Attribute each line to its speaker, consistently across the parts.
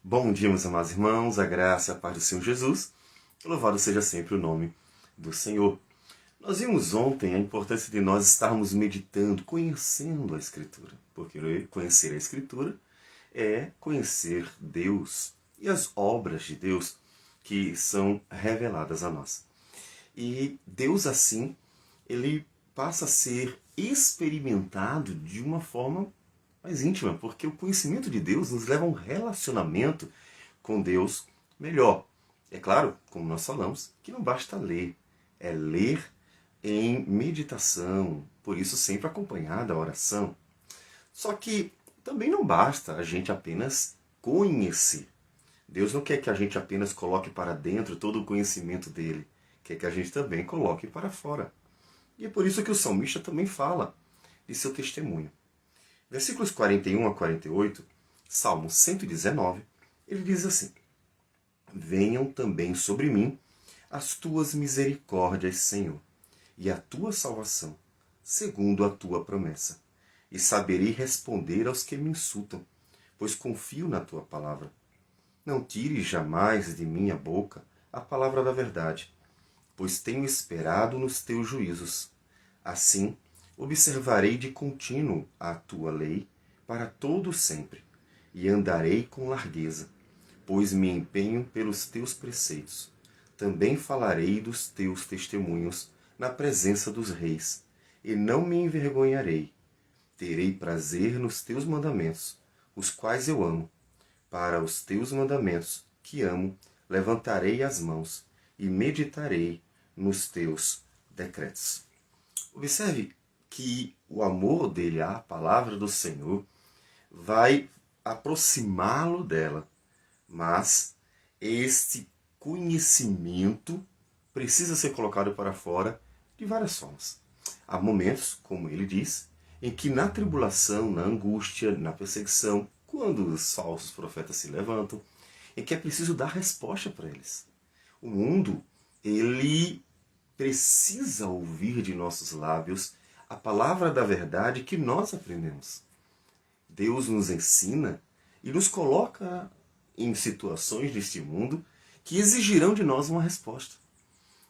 Speaker 1: Bom dia, meus amados irmãos, a graça e a paz do Senhor Jesus. Louvado seja sempre o nome do Senhor. Nós vimos ontem a importância de nós estarmos meditando, conhecendo a Escritura. Porque conhecer a Escritura é conhecer Deus e as obras de Deus que são reveladas a nós. E Deus, assim, ele passa a ser experimentado de uma forma mais íntima, porque o conhecimento de Deus nos leva a um relacionamento com Deus melhor. É claro, como nós falamos, que não basta ler, é ler em meditação, por isso sempre acompanhada da oração. Só que também não basta a gente apenas conhecer. Deus não quer que a gente apenas coloque para dentro todo o conhecimento dele, quer que a gente também coloque para fora. E é por isso que o salmista também fala de seu testemunho. Versículos 41 a 48, Salmo 119, ele diz assim: Venham também sobre mim as tuas misericórdias, Senhor, e a tua salvação, segundo a tua promessa. E saberei responder aos que me insultam, pois confio na tua palavra. Não tires jamais de minha boca a palavra da verdade, pois tenho esperado nos teus juízos. Assim, observarei de contínuo a tua lei para todo sempre, e andarei com largueza, pois me empenho pelos teus preceitos. Também falarei dos teus testemunhos na presença dos reis, e não me envergonharei. Terei prazer nos teus mandamentos, os quais eu amo. Para os teus mandamentos, que amo, levantarei as mãos e meditarei nos teus decretos. Observe que o amor dele à palavra do Senhor vai aproximá-lo dela, mas este conhecimento precisa ser colocado para fora de várias formas. Há momentos, como ele diz, em que na tribulação, na angústia, na perseguição, quando os falsos profetas se levantam, em que é preciso dar resposta para eles. O mundo, ele precisa ouvir de nossos lábios a palavra da verdade que nós aprendemos. Deus nos ensina e nos coloca em situações deste mundo que exigirão de nós uma resposta.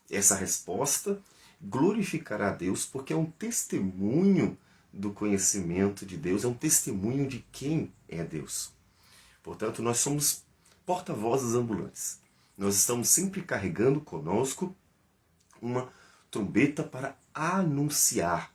Speaker 1: Essa resposta glorificará a Deus porque é um testemunho do conhecimento de Deus, é um testemunho de quem é Deus. Portanto, nós somos porta-vozes ambulantes. Nós estamos sempre carregando conosco uma trombeta para anunciar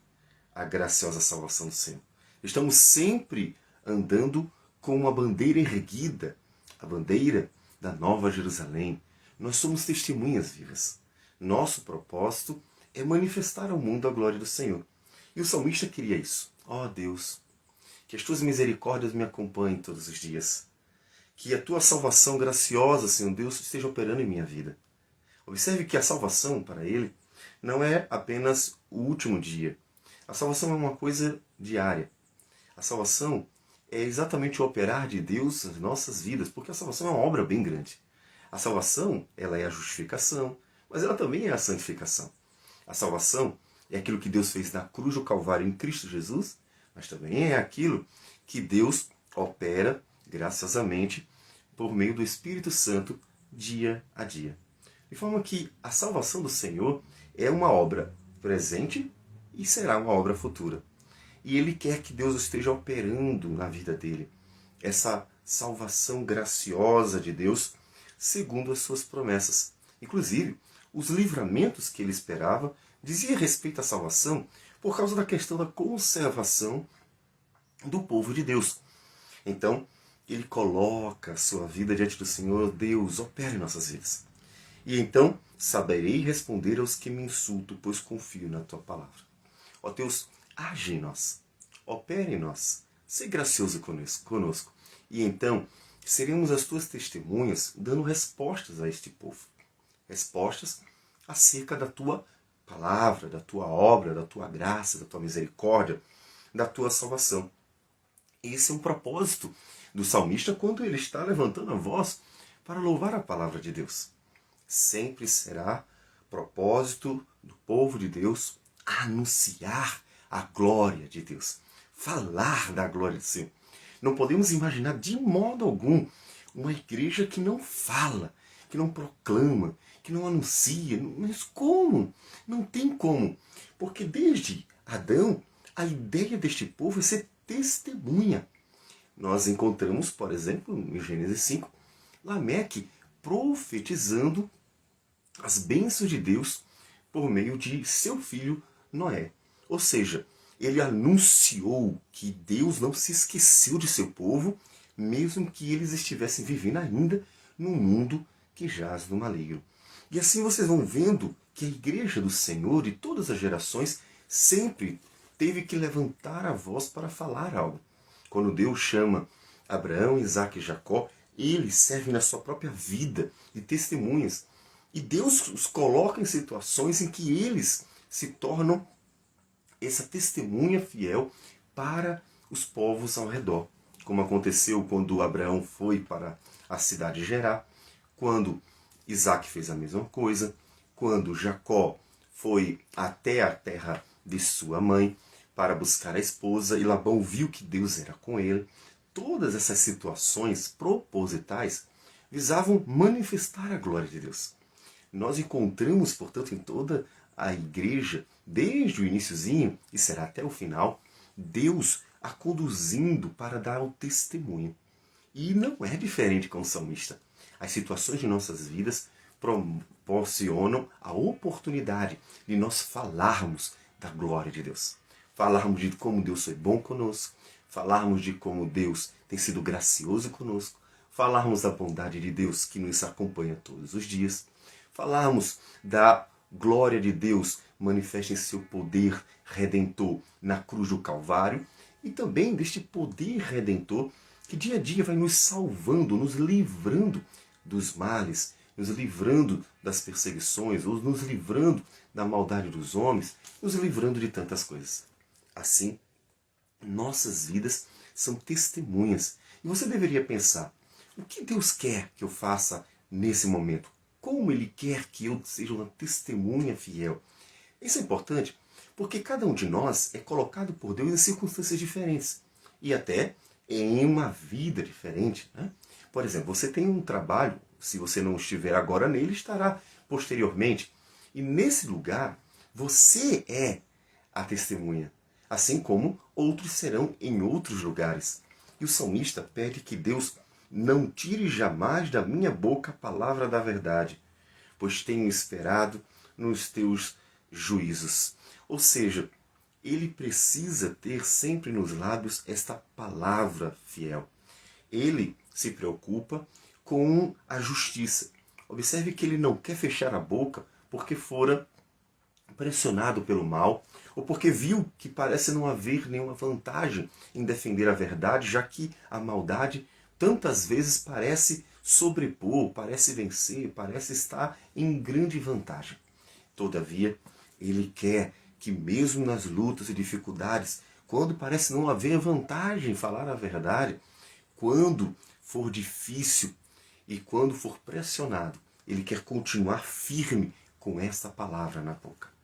Speaker 1: a graciosa salvação do Senhor. Estamos sempre andando com uma bandeira erguida, a bandeira da Nova Jerusalém. Nós somos testemunhas vivas. Nosso propósito é manifestar ao mundo a glória do Senhor. E o salmista queria isso. Ó Deus, que as tuas misericórdias me acompanhem todos os dias. Que a tua salvação graciosa, Senhor Deus, esteja operando em minha vida. Observe que a salvação, para ele, não é apenas o último dia. A salvação é uma coisa diária. A salvação é exatamente o operar de Deus nas nossas vidas, porque a salvação é uma obra bem grande. A salvação, ela é a justificação, mas ela também é a santificação. A salvação é aquilo que Deus fez na cruz do Calvário em Cristo Jesus, mas também é aquilo que Deus opera graciosamente por meio do Espírito Santo dia a dia. De forma que a salvação do Senhor é uma obra presente e será uma obra futura. E Ele quer que Deus esteja operando na vida dele. Essa salvação graciosa de Deus, segundo as suas promessas. Inclusive, os livramentos que ele esperava dizia respeito à salvação por causa da questão da conservação do povo de Deus. Então, ele coloca a sua vida diante do Senhor. Deus, opera em nossas vidas. E então, saberei responder aos que me insultam, pois confio na tua palavra. Ó Deus, age em nós, opere em nós, seja gracioso conosco. E então, seremos as tuas testemunhas dando respostas a este povo. Respostas acerca da tua palavra, da tua obra, da tua graça, da tua misericórdia, da tua salvação. Esse é um propósito do salmista quando ele está levantando a voz para louvar a palavra de Deus. Sempre será propósito do povo de Deus anunciar a glória de Deus, falar da glória do Senhor. Não podemos imaginar de modo algum uma igreja que não fala, que não proclama, que não anuncia. Mas como? Não tem como. Porque desde Adão, a ideia deste povo é ser testemunha. Nós encontramos, por exemplo, em Gênesis 5, Lameque profetizando as bênçãos de Deus por meio de seu filho Noé. Ou seja, ele anunciou que Deus não se esqueceu de seu povo, mesmo que eles estivessem vivendo ainda num mundo que jaz no maligno. E assim vocês vão vendo que a igreja do Senhor de todas as gerações sempre teve que levantar a voz para falar algo. Quando Deus chama Abraão, Isaque e Jacó, eles servem na sua própria vida de testemunhas. E Deus os coloca em situações em que eles se tornam essa testemunha fiel para os povos ao redor. Como aconteceu quando Abraão foi para a cidade de Gerar, quando Isaque fez a mesma coisa, quando Jacó foi até a terra de sua mãe para buscar a esposa e Labão viu que Deus era com ele. Todas essas situações propositais visavam manifestar a glória de Deus. Nós encontramos, portanto, em toda a igreja, desde o iniciozinho e será até o final, Deus a conduzindo para dar o testemunho. E não é diferente com o salmista. As situações de nossas vidas proporcionam a oportunidade de nós falarmos da glória de Deus. Falarmos de como Deus foi bom conosco, falarmos de como Deus tem sido gracioso conosco, falarmos da bondade de Deus que nos acompanha todos os dias, falarmos da glória de Deus manifesta em seu poder redentor na cruz do Calvário e também deste poder redentor que dia a dia vai nos salvando, nos livrando dos males, nos livrando das perseguições, ou nos livrando da maldade dos homens, nos livrando de tantas coisas. Assim, nossas vidas são testemunhas. E você deveria pensar, o que Deus quer que eu faça nesse momento? Como Ele quer que eu seja uma testemunha fiel? Isso é importante porque cada um de nós é colocado por Deus em circunstâncias diferentes. E até em uma vida diferente. Né? Por exemplo, você tem um trabalho, se você não estiver agora nele, estará posteriormente. E nesse lugar, você é a testemunha. Assim como outros serão em outros lugares. E o salmista pede que Deus não tire jamais da minha boca a palavra da verdade, pois tenho esperado nos teus juízos. Ou seja, ele precisa ter sempre nos lábios esta palavra fiel. Ele se preocupa com a justiça. Observe que ele não quer fechar a boca porque fora pressionado pelo mal, ou porque viu que parece não haver nenhuma vantagem em defender a verdade, já que a maldade tantas vezes parece sobrepor, parece vencer, parece estar em grande vantagem. Todavia, ele quer que mesmo nas lutas e dificuldades, quando parece não haver vantagem em falar a verdade, quando for difícil e quando for pressionado, ele quer continuar firme com esta palavra na boca.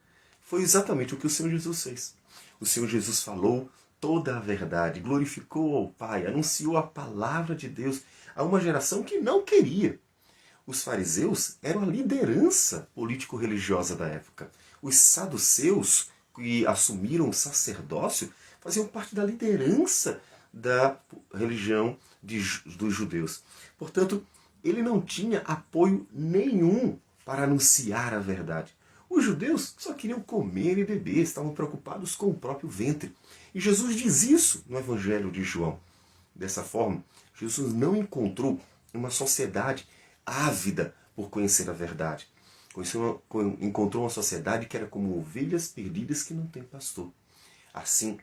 Speaker 1: Foi exatamente o que o Senhor Jesus fez. O Senhor Jesus falou toda a verdade, glorificou ao Pai, anunciou a palavra de Deus a uma geração que não queria. Os fariseus eram a liderança político-religiosa da época. Os saduceus, que assumiram o sacerdócio, faziam parte da liderança da religião dos judeus. Portanto, ele não tinha apoio nenhum para anunciar a verdade. Os judeus só queriam comer e beber, estavam preocupados com o próprio ventre. E Jesus diz isso no Evangelho de João. Dessa forma, Jesus não encontrou uma sociedade ávida por conhecer a verdade. Encontrou uma sociedade que era como ovelhas perdidas que não tem pastor. Assim,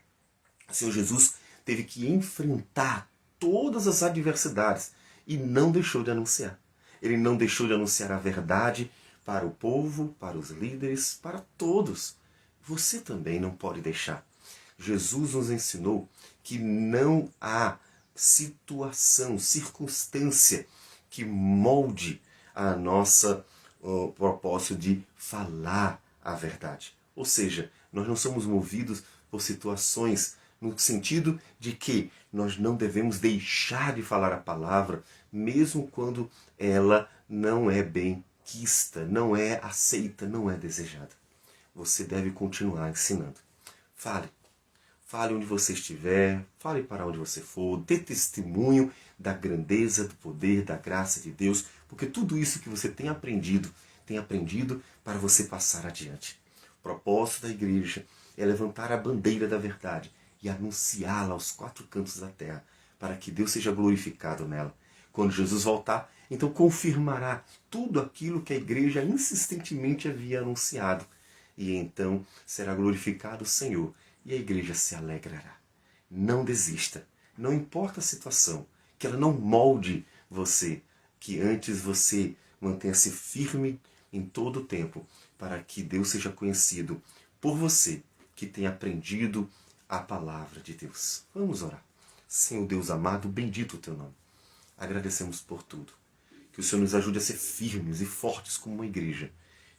Speaker 1: o Senhor Jesus teve que enfrentar todas as adversidades e não deixou de anunciar. Ele não deixou de anunciar a verdade para o povo, para os líderes, para todos. Você também não pode deixar. Jesus nos ensinou que não há situação, circunstância que molde a nossa propósito de falar a verdade. Ou seja, nós não somos movidos por situações no sentido de que nós não devemos deixar de falar a palavra, mesmo quando ela não é bem quista, não é aceita, não é desejada. Você deve continuar ensinando. Fale. Fale onde você estiver, fale para onde você for, dê testemunho da grandeza, do poder, da graça de Deus, porque tudo isso que você tem aprendido para você passar adiante. O propósito da igreja é levantar a bandeira da verdade e anunciá-la aos quatro cantos da terra, para que Deus seja glorificado nela. Quando Jesus voltar, então confirmará tudo aquilo que a igreja insistentemente havia anunciado. E então será glorificado o Senhor e a igreja se alegrará. Não desista. Não importa a situação, que ela não molde você, que antes você mantenha-se firme em todo o tempo, para que Deus seja conhecido por você, que tem aprendido a palavra de Deus. Vamos orar. Senhor Deus amado, bendito o teu nome. Agradecemos por tudo. Que o Senhor nos ajude a ser firmes e fortes como uma igreja,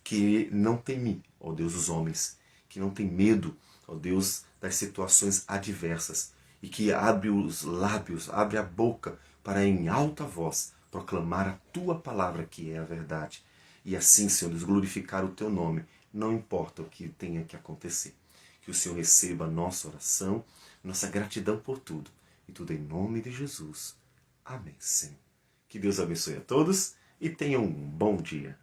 Speaker 1: que não teme, ó Deus, os homens, que não tem medo, ó Deus, das situações adversas, e que abre os lábios, abre a boca para em alta voz proclamar a tua palavra, que é a verdade. E assim, Senhor, Deus, glorificar o teu nome, não importa o que tenha que acontecer. Que o Senhor receba a nossa oração, nossa gratidão por tudo, e tudo em nome de Jesus. Amém, Senhor. Que Deus abençoe a todos e tenham um bom dia.